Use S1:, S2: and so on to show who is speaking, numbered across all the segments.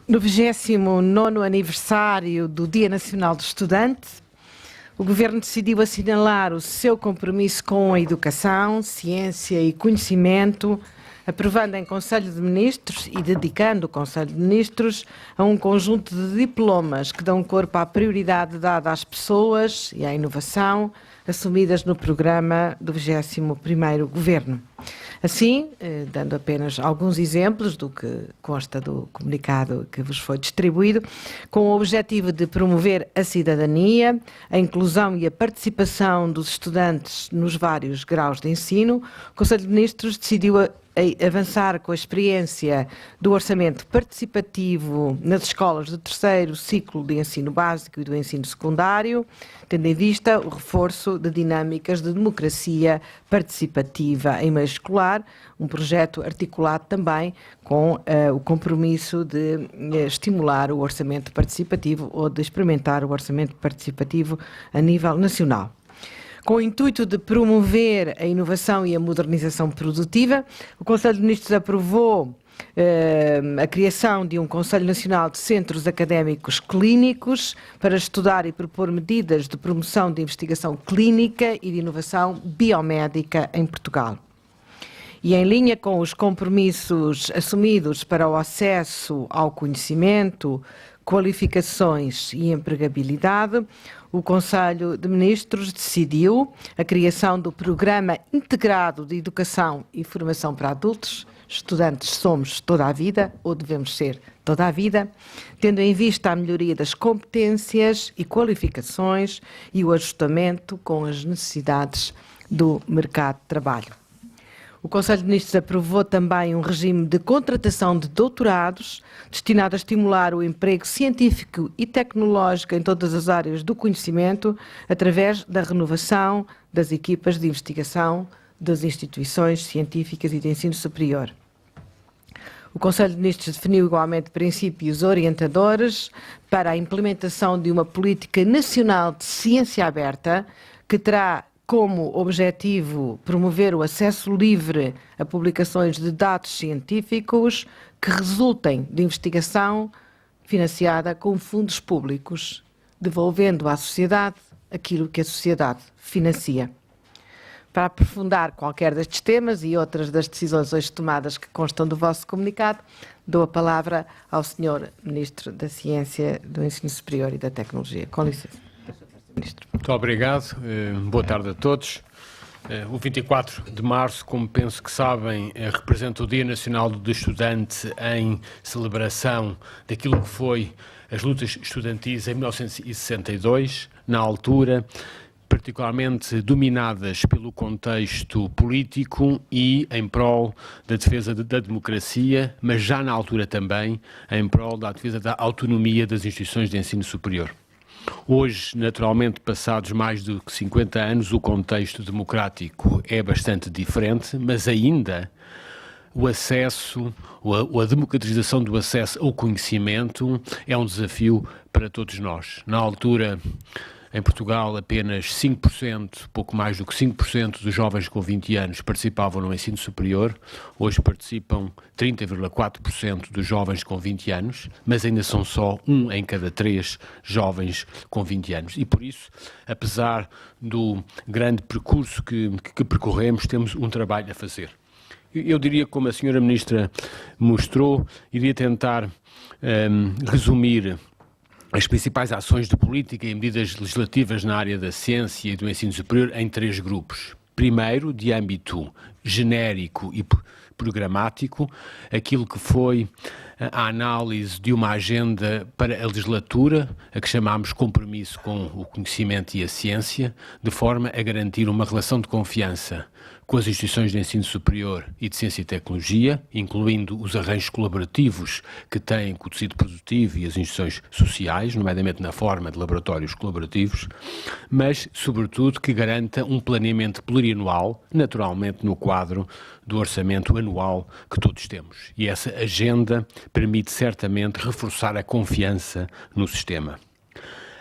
S1: No 29º aniversário do Dia Nacional do Estudante, o Governo decidiu assinalar o seu compromisso com a educação, ciência e conhecimento, aprovando em Conselho de Ministros e dedicando o Conselho de Ministros a um conjunto de diplomas que dão corpo à prioridade dada às pessoas e à inovação assumidas no programa do 21º Governo. Assim, dando apenas alguns exemplos do que consta do comunicado que vos foi distribuído, com o objetivo de promover a cidadania, a inclusão e a participação dos estudantes nos vários graus de ensino, o Conselho de Ministros decidiu avançar com a experiência do orçamento participativo nas escolas do terceiro ciclo de ensino básico e do ensino secundário, tendo em vista o reforço de dinâmicas de democracia participativa em meio escolar, um projeto articulado também com o compromisso de estimular o orçamento participativo ou de experimentar o orçamento participativo a nível nacional. Com o intuito de promover a inovação e a modernização produtiva, o Conselho de Ministros aprovou a criação de um Conselho Nacional de Centros Académicos Clínicos para estudar e propor medidas de promoção de investigação clínica e de inovação biomédica em Portugal. E em linha com os compromissos assumidos para o acesso ao conhecimento, qualificações e empregabilidade, o Conselho de Ministros decidiu a criação do Programa Integrado de Educação e Formação para Adultos. Estudantes somos toda a vida, ou devemos ser toda a vida, tendo em vista a melhoria das competências e qualificações e o ajustamento com as necessidades do mercado de trabalho. O Conselho de Ministros aprovou também um regime de contratação de doutorados destinado a estimular o emprego científico e tecnológico em todas as áreas do conhecimento através da renovação das equipas de investigação das instituições científicas e de ensino superior. O Conselho de Ministros definiu igualmente princípios orientadores para a implementação de uma política nacional de ciência aberta que terá como objetivo promover o acesso livre a publicações de dados científicos que resultem de investigação financiada com fundos públicos, devolvendo à sociedade aquilo que a sociedade financia. Para aprofundar qualquer destes temas e outras das decisões hoje tomadas que constam do vosso comunicado, dou a palavra ao Sr. Ministro da Ciência, do Ensino Superior e da Tecnologia. Com licença. Ministro.
S2: Muito obrigado. Boa tarde a todos. O 24 de março, como penso que sabem, representa o Dia Nacional do Estudante em celebração daquilo que foi as lutas estudantis em 1962, na altura, particularmente dominadas pelo contexto político e em prol da defesa da democracia, mas já na altura também em prol da defesa da autonomia das instituições de ensino superior. Hoje, naturalmente, passados mais de 50 anos, o contexto democrático é bastante diferente, mas ainda o acesso, ou a democratização do acesso ao conhecimento é um desafio para todos nós. Na altura, em Portugal, apenas 5%, pouco mais do que 5% dos jovens com 20 anos participavam no ensino superior. Hoje participam 30,4% dos jovens com 20 anos, mas ainda são só 1 em cada 3 jovens com 20 anos. E por isso, apesar do grande percurso que percorremos, temos um trabalho a fazer. Eu diria, como a senhora Ministra mostrou, iria tentar resumir as principais ações de política e medidas legislativas na área da ciência e do ensino superior em 3 grupos. Primeiro, de âmbito genérico e programático, aquilo que foi a análise de uma agenda para a legislatura, a que chamámos compromisso com o conhecimento e a ciência, de forma a garantir uma relação de confiança com as instituições de ensino superior e de ciência e tecnologia, incluindo os arranjos colaborativos que têm com o tecido produtivo e as instituições sociais, nomeadamente na forma de laboratórios colaborativos, mas, sobretudo, que garanta um planeamento plurianual, naturalmente no quadro do orçamento anual que todos temos. E essa agenda permite certamente reforçar a confiança no sistema.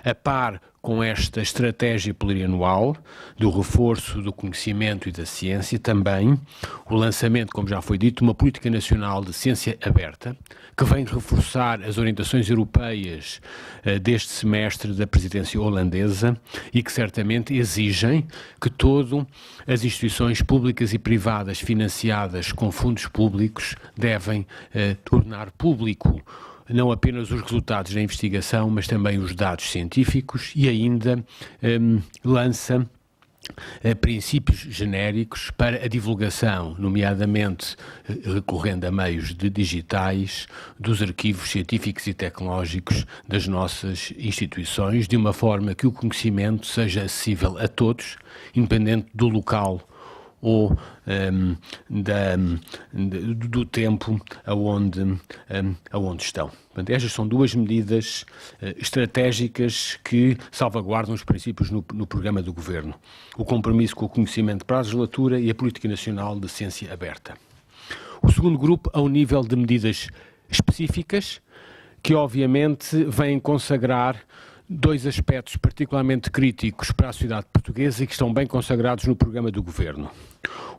S2: A par com esta estratégia plurianual do reforço do conhecimento e da ciência, também o lançamento, como já foi dito, de uma política nacional de ciência aberta, que vem reforçar as orientações europeias deste semestre da presidência holandesa e que certamente exigem que todas as instituições públicas e privadas financiadas com fundos públicos devem tornar público não apenas os resultados da investigação, mas também os dados científicos e ainda lança princípios genéricos para a divulgação, nomeadamente recorrendo a meios digitais, dos arquivos científicos e tecnológicos das nossas instituições, de uma forma que o conhecimento seja acessível a todos, independente do local ou do tempo aonde estão. Portanto, estas são duas medidas estratégicas que salvaguardam os princípios no programa do Governo. O compromisso com o conhecimento para a legislatura e a Política Nacional de Ciência Aberta. O segundo grupo, ao nível de medidas específicas, que obviamente vêm consagrar dois aspectos particularmente críticos para a sociedade portuguesa e que estão bem consagrados no programa do Governo.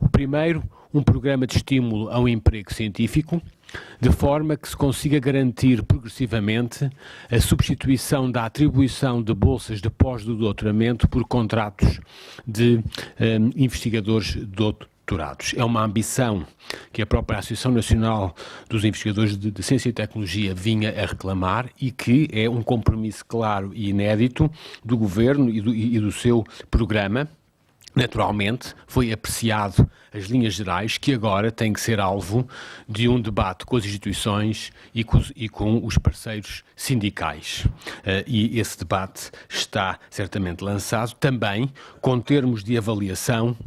S2: O primeiro, um programa de estímulo ao emprego científico, de forma que se consiga garantir progressivamente a substituição da atribuição de bolsas de pós-doutoramento por contratos de investigadores doutorados. É uma ambição que a própria Associação Nacional dos Investigadores de Ciência e Tecnologia vinha a reclamar e que é um compromisso claro e inédito do Governo e do seu programa. Naturalmente, foi apreciado as linhas gerais que agora têm que ser alvo de um debate com as instituições e com os parceiros sindicais. E esse debate está certamente lançado também com termos de avaliação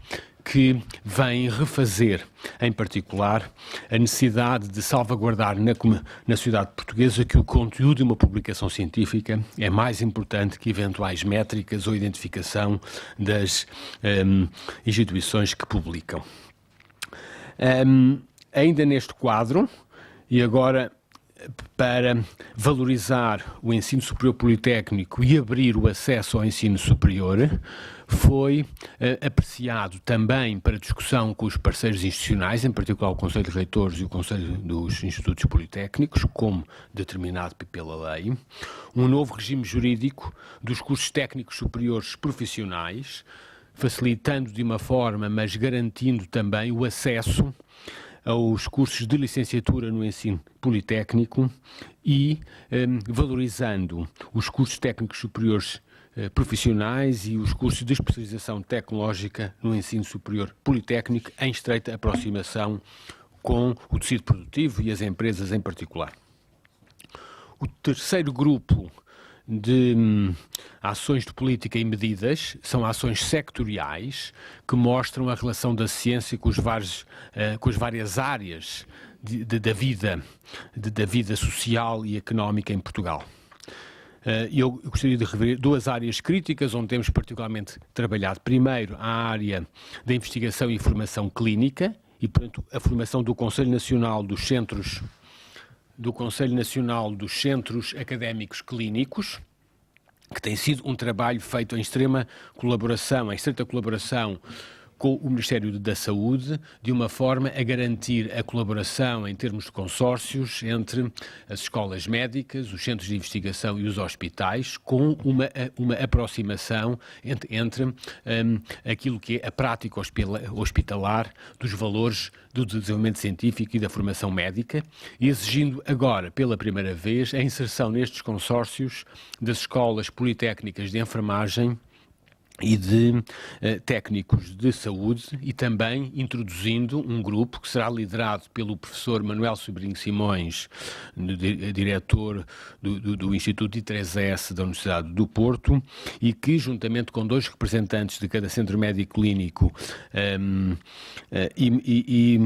S2: que vem refazer, em particular, a necessidade de salvaguardar na sociedade portuguesa que o conteúdo de uma publicação científica é mais importante que eventuais métricas ou identificação das instituições que publicam. Ainda neste quadro, e agora para valorizar o ensino superior politécnico e abrir o acesso ao ensino superior, foi apreciado também para discussão com os parceiros institucionais, em particular o Conselho de Reitores e o Conselho dos Institutos Politécnicos, como determinado pela lei, um novo regime jurídico dos cursos técnicos superiores profissionais, facilitando de uma forma, mas garantindo também o acesso aos cursos de licenciatura no ensino politécnico e valorizando os cursos técnicos superiores profissionais e os cursos de especialização tecnológica no ensino superior politécnico em estreita aproximação com o tecido produtivo e as empresas em particular. O terceiro grupo de ações de política e medidas são ações sectoriais que mostram a relação da ciência com as várias áreas da vida social e económica em Portugal. Eu gostaria de referir duas áreas críticas onde temos particularmente trabalhado. Primeiro, a área da investigação e formação clínica e, portanto, a formação do Conselho Nacional dos Centros Académicos Clínicos, que tem sido um trabalho feito em estreita colaboração com o Ministério da Saúde, de uma forma a garantir a colaboração em termos de consórcios entre as escolas médicas, os centros de investigação e os hospitais, com uma aproximação entre aquilo que é a prática hospitalar dos valores do desenvolvimento científico e da formação médica, e exigindo agora, pela primeira vez, a inserção nestes consórcios das escolas politécnicas de enfermagem e de técnicos de saúde e também introduzindo um grupo que será liderado pelo professor Manuel Sobrinho Simões, diretor do Instituto I3S da Universidade do Porto, e que, juntamente com dois representantes de cada centro médico clínico e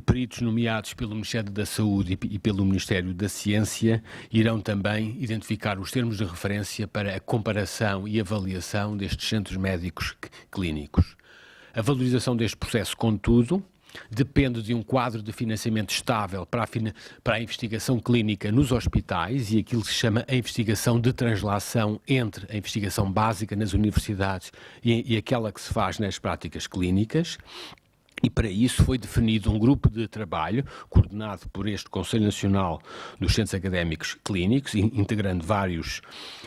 S2: peritos nomeados pelo Ministério da Saúde e pelo Ministério da Ciência, irão também identificar os termos de referência para a comparação e avaliação destes centros médicos clínicos. A valorização deste processo, contudo, depende de um quadro de financiamento estável para a investigação clínica nos hospitais e aquilo que se chama a investigação de translação entre a investigação básica nas universidades e aquela que se faz nas práticas clínicas. E para isso foi definido um grupo de trabalho coordenado por este Conselho Nacional dos Centros Académicos Clínicos, integrando vários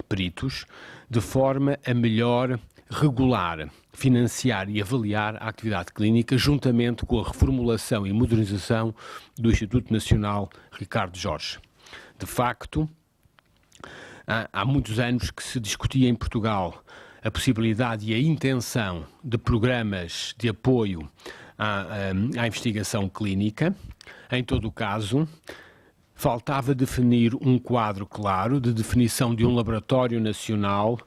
S2: peritos, de forma a melhor regular, financiar e avaliar a atividade clínica juntamente com a reformulação e modernização do Instituto Nacional Ricardo Jorge. De facto, há muitos anos que se discutia em Portugal a possibilidade e a intenção de programas de apoio à investigação clínica. Em todo o caso, faltava definir um quadro claro de definição de um laboratório nacional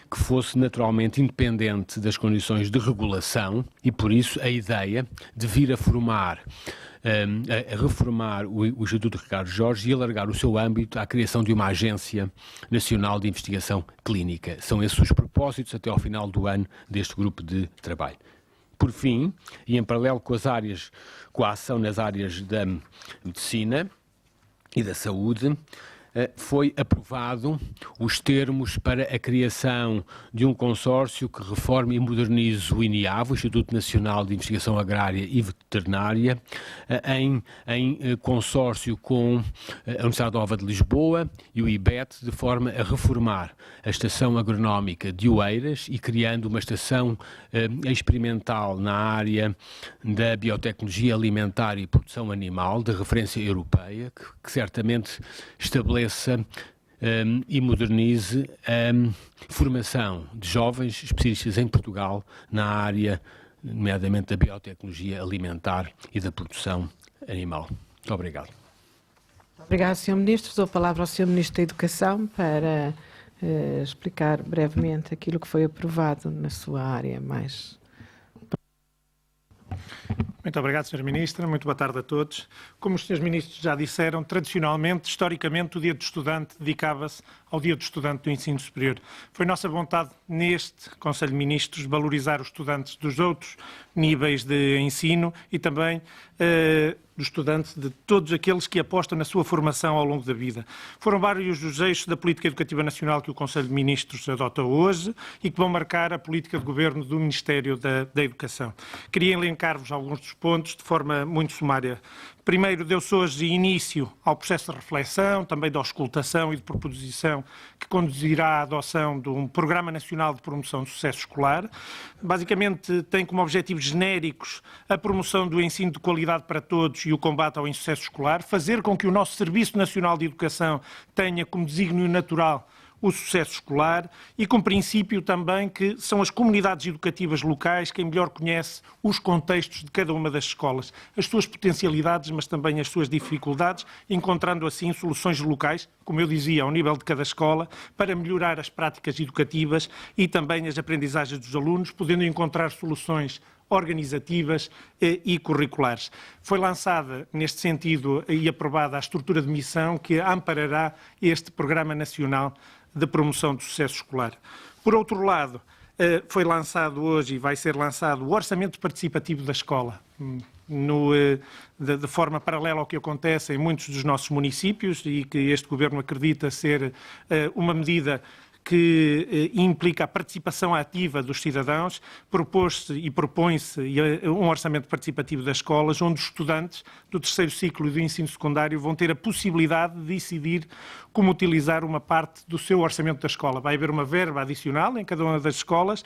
S2: que fosse naturalmente independente das condições de regulação e, por isso, a ideia de vir a reformar o Instituto Ricardo Jorge e alargar o seu âmbito à criação de uma Agência Nacional de Investigação Clínica. São esses os propósitos até ao final do ano deste grupo de trabalho. Por fim, e em paralelo com a ação nas áreas da medicina e da saúde, foi aprovado os termos para a criação de um consórcio que reforme e modernize o INIAV, o Instituto Nacional de Investigação Agrária e Veterinária, em consórcio com a Universidade Nova de Lisboa e o IBET, de forma a reformar a Estação Agronómica de Oeiras e criando uma estação experimental na área da biotecnologia alimentar e produção animal, de referência europeia, que certamente estabeleça e modernize a formação de jovens especialistas em Portugal na área, nomeadamente da biotecnologia alimentar e da produção animal. Muito obrigado.
S1: Obrigado, Sr. Ministro. Dou a palavra ao Sr. Ministro da Educação para explicar brevemente aquilo que foi aprovado na sua área mais...
S3: Muito obrigado, Sra. Ministra. Muito boa tarde a todos. Como os Srs. Ministros já disseram, tradicionalmente, historicamente, o Dia do Estudante dedicava-se ao Dia do Estudante do Ensino Superior. Foi nossa vontade, neste Conselho de Ministros, valorizar os estudantes dos outros níveis de ensino e também dos estudantes de todos aqueles que apostam na sua formação ao longo da vida. Foram vários os eixos da Política Educativa Nacional que o Conselho de Ministros adota hoje e que vão marcar a política de governo do Ministério da Educação. Queria elencar-vos alguns dos pontos de forma muito sumária. Primeiro, deu-se hoje início ao processo de reflexão, também de auscultação e de proposição que conduzirá à adoção de um Programa Nacional de Promoção do Sucesso Escolar. Basicamente, tem como objetivos genéricos a promoção do ensino de qualidade para todos e o combate ao insucesso escolar, fazer com que o nosso Serviço Nacional de Educação tenha como desígnio natural o sucesso escolar e com princípio também que são as comunidades educativas locais quem melhor conhece os contextos de cada uma das escolas, as suas potencialidades, mas também as suas dificuldades, encontrando assim soluções locais, como eu dizia, ao nível de cada escola, para melhorar as práticas educativas e também as aprendizagens dos alunos, podendo encontrar soluções organizativas e curriculares. Foi lançada, neste sentido, e aprovada a estrutura de missão que amparará este Programa Nacional de Promoção do Sucesso Escolar. Por outro lado, foi lançado hoje e vai ser lançado o Orçamento Participativo da Escola, de forma paralela ao que acontece em muitos dos nossos municípios e que este Governo acredita ser uma medida que implica a participação ativa dos cidadãos. Propôs-se e propõe-se um orçamento participativo das escolas, onde os estudantes do terceiro ciclo e do ensino secundário vão ter a possibilidade de decidir como utilizar uma parte do seu orçamento da escola. Vai haver uma verba adicional em cada uma das escolas,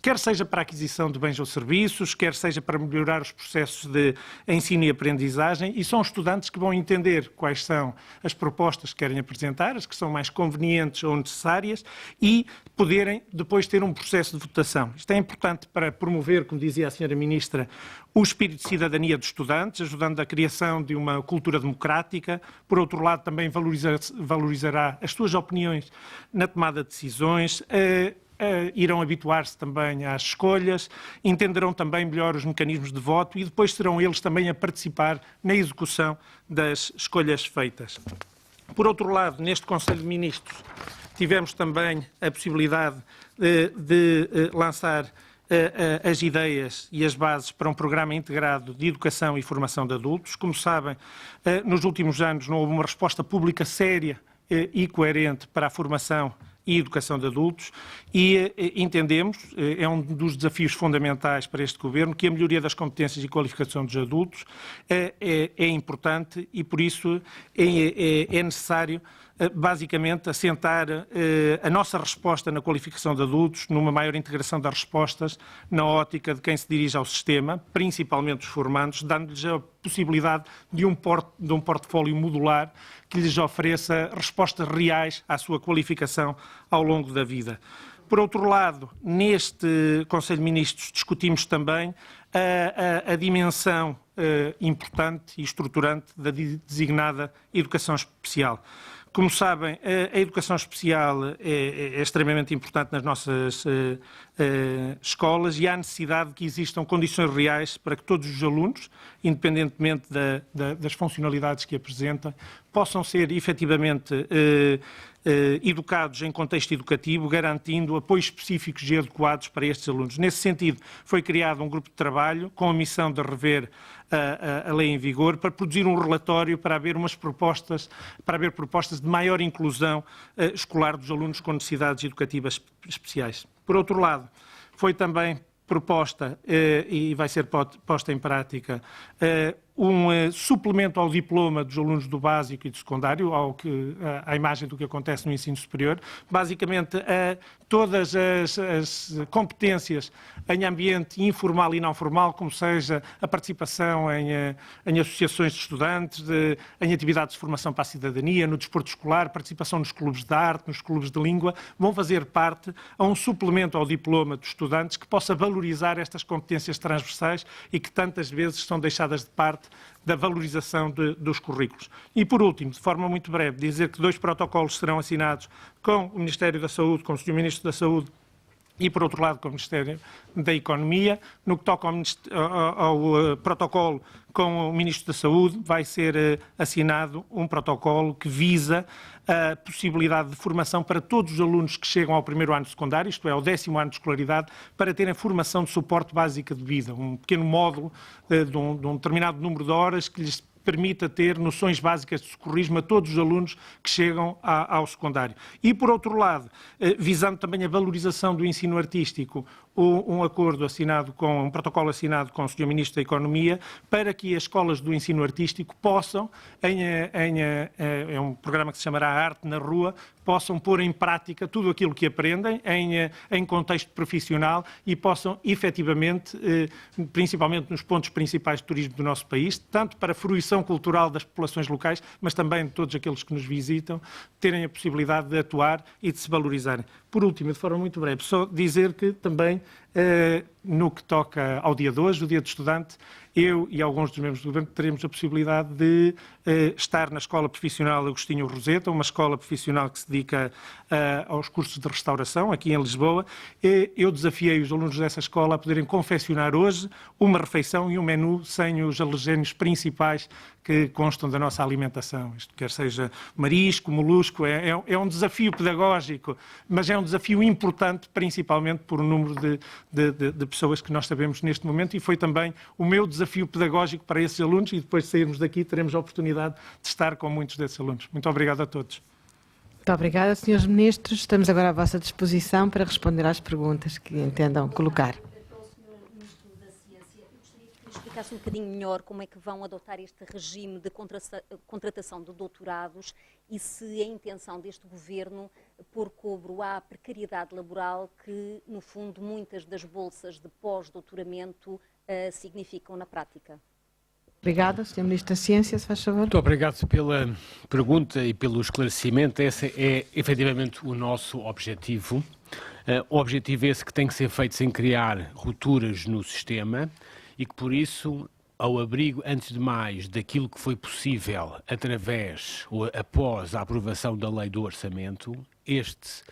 S3: quer seja para a aquisição de bens ou serviços, quer seja para melhorar os processos de ensino e aprendizagem, e são estudantes que vão entender quais são as propostas que querem apresentar, as que são mais convenientes ou necessárias, e poderem depois ter um processo de votação. Isto é importante para promover, como dizia a Sra. Ministra, o espírito de cidadania dos estudantes, ajudando a criação de uma cultura democrática. Por outro lado, também valorizará as suas opiniões na tomada de decisões, irão habituar-se também às escolhas, entenderão também melhor os mecanismos de voto e depois serão eles também a participar na execução das escolhas feitas. Por outro lado, neste Conselho de Ministros, tivemos também a possibilidade de lançar as ideias e as bases para um programa integrado de educação e formação de adultos. Como sabem, nos últimos anos não houve uma resposta pública séria e coerente para a formação e educação de adultos e entendemos, é um dos desafios fundamentais para este Governo, que a melhoria das competências e qualificação dos adultos é importante e por isso é necessário basicamente assentar a nossa resposta na qualificação de adultos numa maior integração das respostas na ótica de quem se dirige ao sistema, principalmente os formandos, dando-lhes a possibilidade de um portfólio modular que lhes ofereça respostas reais à sua qualificação ao longo da vida. Por outro lado, neste Conselho de Ministros discutimos também a dimensão importante e estruturante da designada educação especial. Como sabem, a educação especial é extremamente importante nas nossas escolas e há necessidade de que existam condições reais para que todos os alunos, independentemente das funcionalidades que apresentem, possam ser efetivamente educados em contexto educativo, garantindo apoios específicos e adequados para estes alunos. Nesse sentido, foi criado um grupo de trabalho com a missão de rever a lei em vigor, para produzir um relatório para haver propostas de maior inclusão escolar dos alunos com necessidades educativas especiais. Por outro lado, foi também proposta e vai ser posta em prática um suplemento ao diploma dos alunos do básico e do secundário, à imagem do que acontece no ensino superior. Basicamente, todas as competências em ambiente informal e não formal, como seja a participação em associações de estudantes, em atividades de formação para a cidadania, no desporto escolar, participação nos clubes de arte, nos clubes de língua, vão fazer parte a um suplemento ao diploma dos estudantes que possa valorizar estas competências transversais e que tantas vezes são deixadas de parte da valorização dos currículos. E, por último, de forma muito breve, dizer que 2 protocolos serão assinados com o Ministério da Saúde, com o Sr. Ministro da Saúde e, por outro lado, com o Ministério da Economia. No que toca ao protocolo com o Ministro da Saúde, vai ser assinado um protocolo que visa a possibilidade de formação para todos os alunos que chegam ao 1º ano de secundário, isto é, ao 10º ano de escolaridade, para terem formação de suporte básica de vida, um pequeno módulo de um determinado número de horas que lhes permita ter noções básicas de socorrismo a todos os alunos que chegam ao secundário. E, por outro lado, visando também a valorização do ensino artístico, um protocolo assinado com o Sr. Ministro da Economia para que as escolas do ensino artístico possam, é um programa que se chamará Arte na Rua, possam pôr em prática tudo aquilo que aprendem em contexto profissional e possam efetivamente, principalmente nos pontos principais de turismo do nosso país, tanto para a fruição cultural das populações locais, mas também de todos aqueles que nos visitam, terem a possibilidade de atuar e de se valorizarem. Por último, de forma muito breve, só dizer que também, no que toca ao dia de hoje, o Dia do Estudante, eu e alguns dos membros do Governo teremos a possibilidade de estar na Escola Profissional Agostinho Roseta, uma escola profissional que se dedica aos cursos de restauração, aqui em Lisboa. Eu desafiei os alunos dessa escola a poderem confeccionar hoje uma refeição e um menu sem os alergénios principais que constam da nossa alimentação. Isto quer seja marisco, molusco, é um desafio pedagógico, mas é um desafio importante, principalmente por um número de pessoas que nós sabemos neste momento, e foi também o meu desafio pedagógico para esses alunos, e depois de sairmos daqui teremos a oportunidade de estar com muitos desses alunos. Muito obrigado a todos.
S1: Muito obrigada, Srs. Ministros. Estamos agora à vossa disposição para responder às perguntas que entendam colocar.
S4: Explicasse um bocadinho melhor como é que vão adotar este regime de contratação de doutorados e se a intenção deste Governo pôr cobro à precariedade laboral que, no fundo, muitas das bolsas de pós-doutoramento significam na prática.
S1: Obrigada, Sr. Ministro da Ciência, se faz favor.
S2: Muito obrigado pela pergunta e pelo esclarecimento. Esse é efetivamente o nosso objetivo. O objetivo é esse que tem que ser feito sem criar rupturas no sistema e que, por isso, ao abrigo, antes de mais, daquilo que foi possível através ou após a aprovação da Lei do Orçamento, este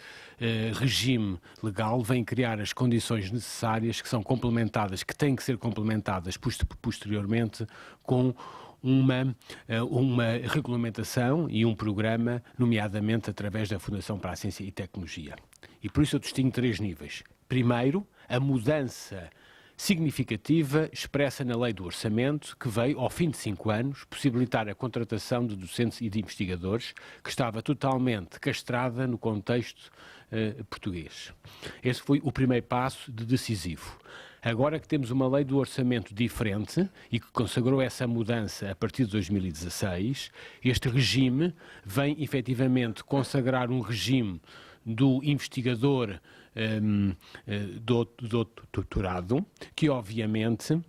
S2: regime legal vem criar as condições necessárias que são complementadas, que têm que ser complementadas posteriormente com uma regulamentação e um programa, nomeadamente através da Fundação para a Ciência e Tecnologia. E por isso eu distingo 3 níveis. Primeiro, a mudança significativa expressa na Lei do Orçamento, que veio, ao fim de 5 anos, possibilitar a contratação de docentes e de investigadores, que estava totalmente castrada no contexto português. Esse foi o primeiro passo decisivo. Agora que temos uma lei do orçamento diferente e que consagrou essa mudança a partir de 2016, este regime vem efetivamente consagrar um regime do investigador doutorado, que obviamente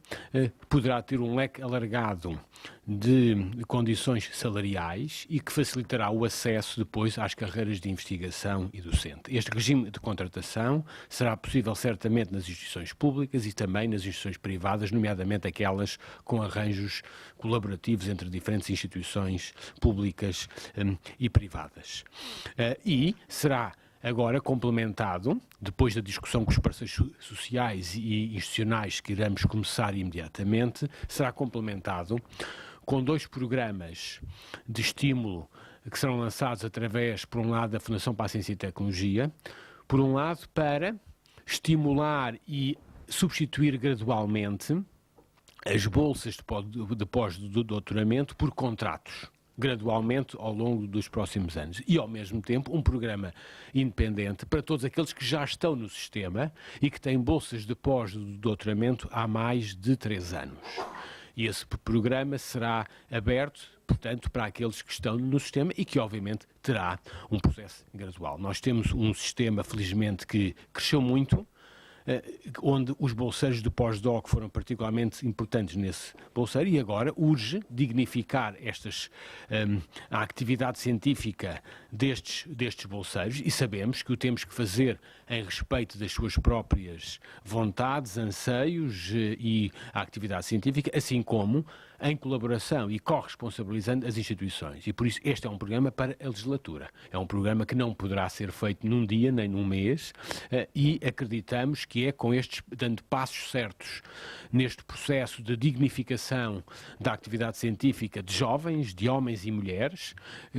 S2: poderá ter um leque alargado de condições salariais e que facilitará o acesso depois às carreiras de investigação e docente. Este regime de contratação será possível certamente nas instituições públicas e também nas instituições privadas, nomeadamente aquelas com arranjos colaborativos entre diferentes instituições públicas e privadas. E será agora complementado, depois da discussão com os parceiros sociais e institucionais que iremos começar imediatamente, será complementado com 2 programas de estímulo que serão lançados através, por um lado, da Fundação para a Ciência e Tecnologia, por um lado, para estimular e substituir gradualmente as bolsas de pós-doutoramento por contratos, gradualmente ao longo dos próximos anos. E, ao mesmo tempo, um programa independente para todos aqueles que já estão no sistema e que têm bolsas de pós-doutoramento há mais de 3 anos. E esse programa será aberto, portanto, para aqueles que estão no sistema e que, obviamente, terá um processo gradual. Nós temos um sistema, felizmente, que cresceu muito, onde os bolseiros de pós-doc foram particularmente importantes nesse bolseiro e agora urge dignificar a atividade científica destes bolseiros e sabemos que o temos que fazer em respeito das suas próprias vontades, anseios e a atividade científica, assim como em colaboração e corresponsabilizando as instituições. E por isso este é um programa para a legislatura. É um programa que não poderá ser feito num dia nem num mês e acreditamos que é com estes, dando passos certos neste processo de dignificação da atividade científica de jovens, de homens e mulheres,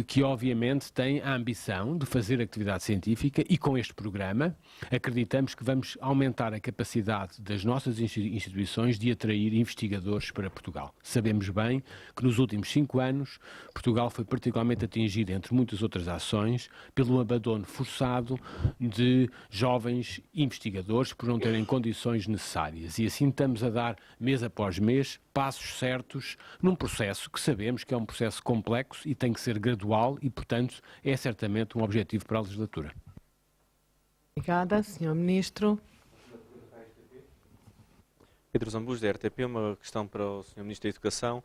S2: que obviamente têm a ambição de fazer atividade científica e com este programa acreditamos que vamos aumentar a capacidade das nossas instituições de atrair investigadores para Portugal. Sabemos bem que nos últimos 5 anos Portugal foi particularmente atingido, entre muitas outras ações, pelo abandono forçado de jovens investigadores por não terem condições necessárias. E assim estamos a dar, mês após mês, passos certos num processo que sabemos que é um processo complexo e tem que ser gradual e, portanto, é certamente um objetivo para a legislatura.
S1: Obrigada, Sr. Ministro.
S5: Pedro Zambus, da RTP, uma questão para o Sr. Ministro da Educação.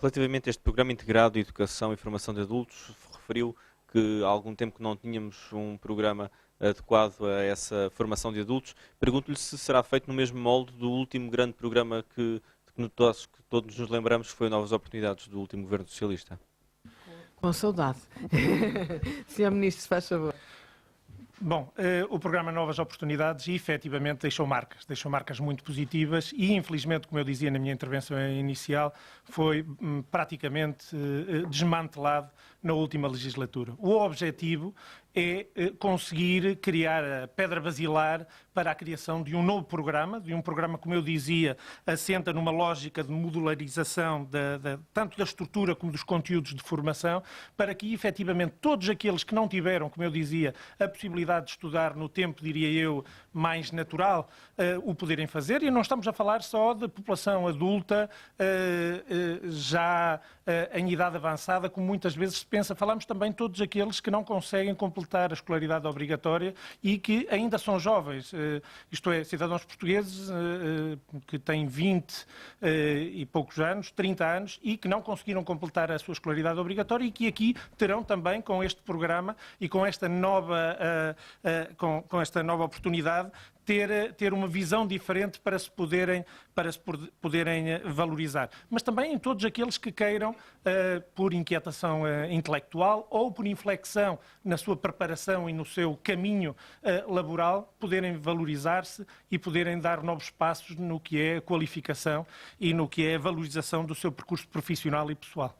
S5: Relativamente a este Programa Integrado de Educação e Formação de Adultos, referiu que há algum tempo que não tínhamos um programa adequado a essa formação de adultos. Pergunto-lhe se será feito no mesmo molde do último grande programa que todos nos lembramos, que foi Novas Oportunidades, do último Governo Socialista.
S1: Com saudade. Sr. Ministro, se faz favor.
S3: Bom, o programa Novas Oportunidades efetivamente deixou marcas muito positivas e infelizmente, como eu dizia na minha intervenção inicial, foi praticamente desmantelado na última legislatura. O objetivo é conseguir criar a pedra basilar para a criação de um novo programa, como eu dizia, assenta numa lógica de modularização tanto da estrutura como dos conteúdos de formação, para que efetivamente todos aqueles que não tiveram, como eu dizia, a possibilidade de estudar no tempo, diria eu, mais natural, o poderem fazer. E não estamos a falar só de população adulta já em idade avançada, como muitas vezes se pensa. Falamos também de todos aqueles que não conseguem completar a escolaridade obrigatória e que ainda são jovens, isto é, cidadãos portugueses que têm 20 e poucos anos, 30 anos, e que não conseguiram completar a sua escolaridade obrigatória e que aqui terão também, com este programa e com esta nova oportunidade, ter uma visão diferente para se poderem valorizar. Mas também em todos aqueles que queiram, por inquietação intelectual ou por inflexão na sua preparação e no seu caminho laboral, poderem valorizar-se e poderem dar novos passos no que é a qualificação e no que é a valorização do seu percurso profissional e pessoal.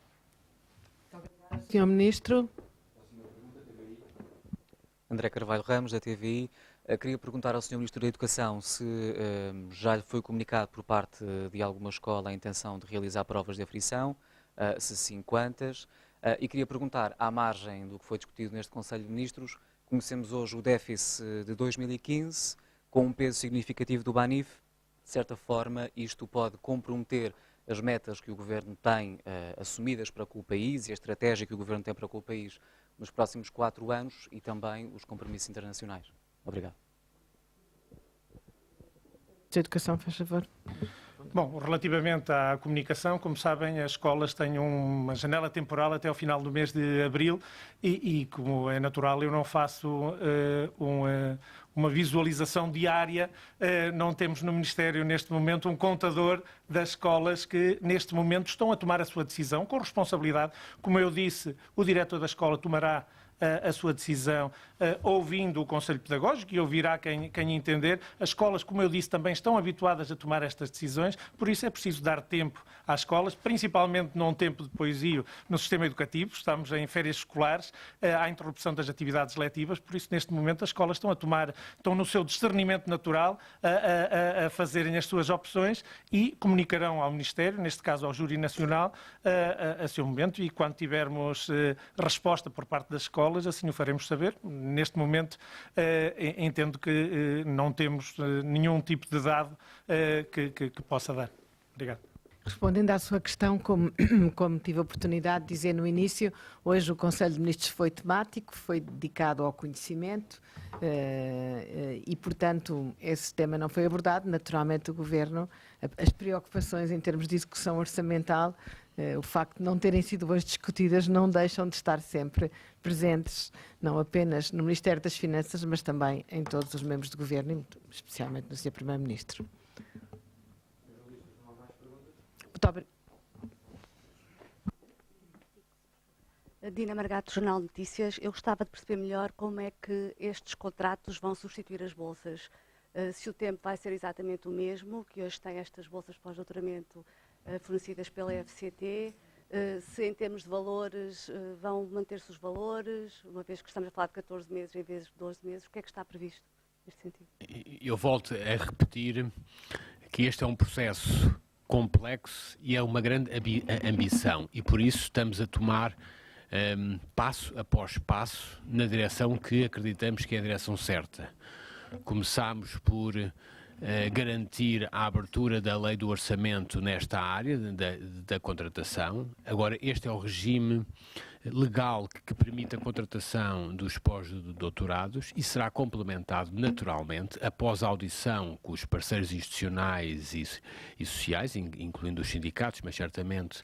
S1: Sr. Ministro.
S6: André Carvalho Ramos, da TVI. Queria perguntar ao Sr. Ministro da Educação se já lhe foi comunicado por parte de alguma escola a intenção de realizar provas de aferição, se sim, quantas? E queria perguntar, à margem do que foi discutido neste Conselho de Ministros, conhecemos hoje o déficit de 2015, com um peso significativo do BANIF. De certa forma, isto pode comprometer as metas que o Governo tem assumidas para com o país e a estratégia que o Governo tem para com o país nos próximos 4 anos e também os compromissos internacionais. Obrigado.
S1: De Educação, faz favor.
S3: Bom, relativamente à comunicação, como sabem, as escolas têm uma janela temporal até ao final do mês de abril e como é natural, eu não faço uma visualização diária. Não temos no Ministério, neste momento, um contador das escolas que, neste momento, estão a tomar a sua decisão com responsabilidade. Como eu disse, o diretor da escola tomará a sua decisão ouvindo o Conselho Pedagógico e ouvirá quem entender. As escolas, como eu disse, também estão habituadas a tomar estas decisões, por isso é preciso dar tempo às escolas, principalmente num tempo de poesia no sistema educativo. Estamos em férias escolares, há interrupção das atividades letivas, por isso neste momento as escolas estão no seu discernimento natural a fazerem as suas opções e comunicarão ao Ministério, neste caso ao Júri Nacional, a seu momento, e quando tivermos resposta por parte das escolas, assim o faremos saber. Neste momento, entendo que não temos nenhum tipo de dado que possa dar. Obrigado.
S1: Respondendo à sua questão, como tive a oportunidade de dizer no início, hoje o Conselho de Ministros foi temático, foi dedicado ao conhecimento e, portanto, esse tema não foi abordado. Naturalmente, o Governo, as preocupações em termos de execução orçamental, o facto de não terem sido hoje discutidas, não deixam de estar sempre presentes, não apenas no Ministério das Finanças, mas também em todos os membros do Governo, e especialmente no Sr. Primeiro-Ministro. Muito obrigada.
S7: Dina Margato, Jornal de Notícias. Eu gostava de perceber melhor como é que estes contratos vão substituir as bolsas. Se o tempo vai ser exatamente o mesmo, que hoje tem estas bolsas pós-doutoramento fornecidas pela FCT, se em termos de valores vão manter-se os valores, uma vez que estamos a falar de 14 meses em vez de 12 meses, o que é que está previsto neste sentido?
S2: Eu volto a repetir que este é um processo complexo e é uma grande ambição e por isso estamos a tomar passo após passo na direção que acreditamos que é a direção certa. Começámos por garantir a abertura da lei do orçamento nesta área da contratação. Agora, este é o regime legal que permite a contratação dos pós-doutorados e será complementado naturalmente após a audição com os parceiros institucionais e sociais, incluindo os sindicatos, mas certamente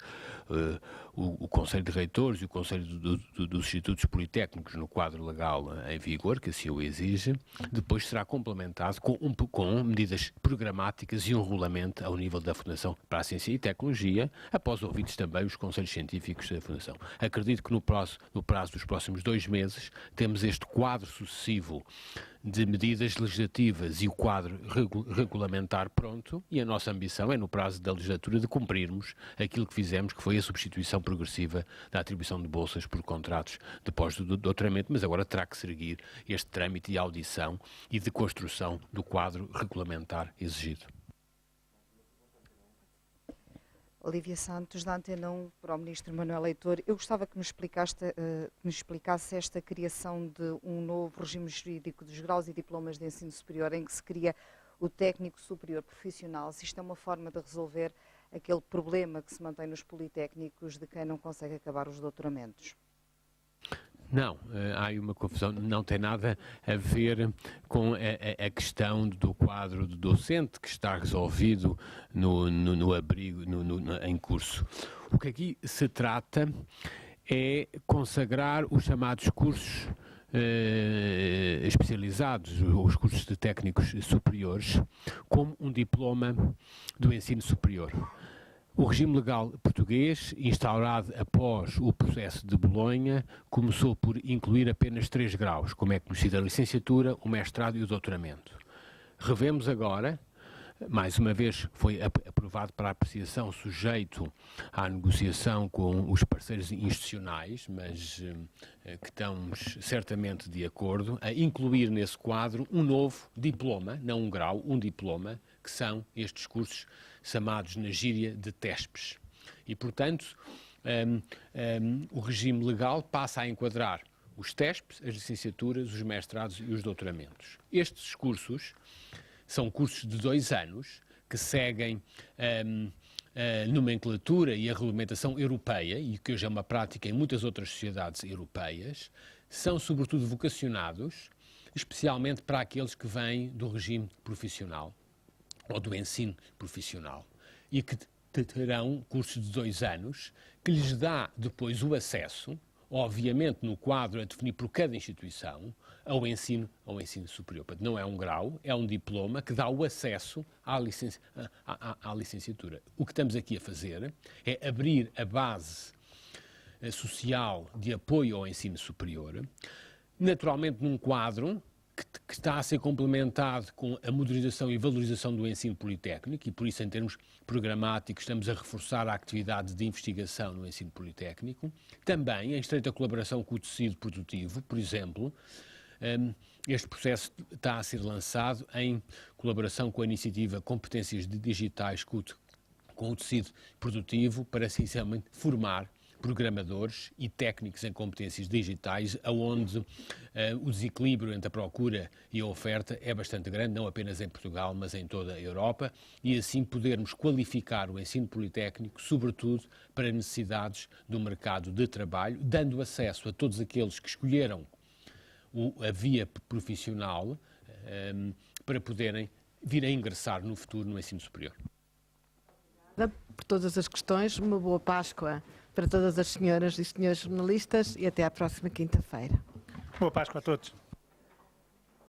S2: o Conselho de Reitores e o Conselho dos Institutos Politécnicos no quadro legal em vigor, que assim o exige. Depois será complementado com medidas programáticas e um regulamento ao nível da Fundação para a Ciência e Tecnologia, após ouvidos também os Conselhos Científicos da Fundação. Acredito que no prazo dos próximos 2 meses temos este quadro sucessivo de medidas legislativas e o quadro regulamentar pronto, e a nossa ambição é, no prazo da legislatura, de cumprirmos aquilo que fizemos, que foi a substituição progressiva da atribuição de bolsas por contratos de pós-doutoramento, mas agora terá que seguir este trâmite de audição e de construção do quadro regulamentar exigido.
S8: Olívia Santos, da Antena 1, para o Ministro Manuel Leitor. Eu gostava que me explicasse esta criação de um novo regime jurídico dos graus e diplomas de ensino superior, em que se cria o técnico superior profissional. Se isto é uma forma de resolver aquele problema que se mantém nos politécnicos de quem não consegue acabar os doutoramentos.
S2: Não, há aí uma confusão, não tem nada a ver com a questão do quadro do docente que está resolvido no abrigo, em curso. O que aqui se trata é consagrar os chamados cursos especializados, os cursos de técnicos superiores, como um diploma do ensino superior. O regime legal português, instaurado após o processo de Bolonha, começou por incluir apenas 3 graus, como é conhecida a licenciatura, o mestrado e o doutoramento. Revemos agora mais uma vez, foi aprovado para apreciação, sujeito à negociação com os parceiros institucionais, mas que estamos certamente de acordo, a incluir nesse quadro um novo diploma, não um grau, um diploma, que são estes cursos chamados na gíria de TESPs. E, portanto, o regime legal passa a enquadrar os TESPs, as licenciaturas, os mestrados e os doutoramentos. Estes cursos são cursos de 2 anos que seguem a nomenclatura e a regulamentação europeia, e que hoje é uma prática em muitas outras sociedades europeias. São sobretudo vocacionados, especialmente para aqueles que vêm do regime profissional ou do ensino profissional, e que terão cursos de 2 anos, que lhes dá depois o acesso, obviamente no quadro a definir por cada instituição, ao ensino superior. Portanto, não é um grau, é um diploma que dá o acesso à licenciatura. O que estamos aqui a fazer é abrir a base social de apoio ao ensino superior, naturalmente num quadro que está a ser complementado com a modernização e valorização do ensino politécnico, e por isso, em termos programáticos, estamos a reforçar a atividade de investigação no ensino politécnico. Também em estreita colaboração com o tecido produtivo, por exemplo, este processo está a ser lançado em colaboração com a iniciativa Competências Digitais com o tecido produtivo, para, essencialmente, formar programadores e técnicos em competências digitais, onde o desequilíbrio entre a procura e a oferta é bastante grande, não apenas em Portugal, mas em toda a Europa, e assim podermos qualificar o ensino politécnico, sobretudo para necessidades do mercado de trabalho, dando acesso a todos aqueles que escolheram a via profissional para poderem vir a ingressar no futuro no ensino superior.
S1: Por todas as questões, uma boa Páscoa para todas as senhoras e senhores jornalistas e até à próxima quinta-feira.
S3: Boa Páscoa a todos.